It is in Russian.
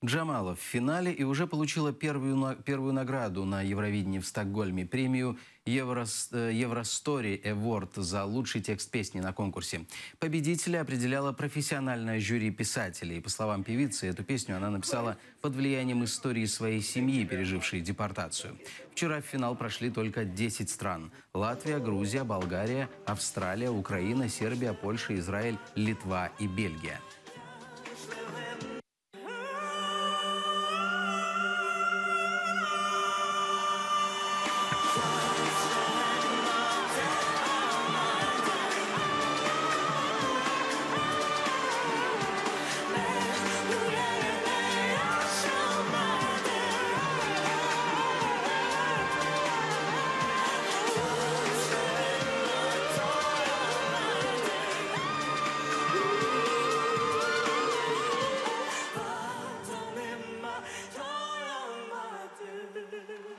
Джамала в финале и уже получила первую награду на Евровидении в Стокгольме, премию Евростори Award за лучший текст песни на конкурсе. Победителя определяло профессиональное жюри писателей. По словам певицы, эту песню она написала под влиянием истории своей семьи, пережившей депортацию. Вчера в финал прошли только 10 стран: Латвия, Грузия, Болгария, Австралия, Украина, Сербия, Польша, Израиль, Литва и Бельгия.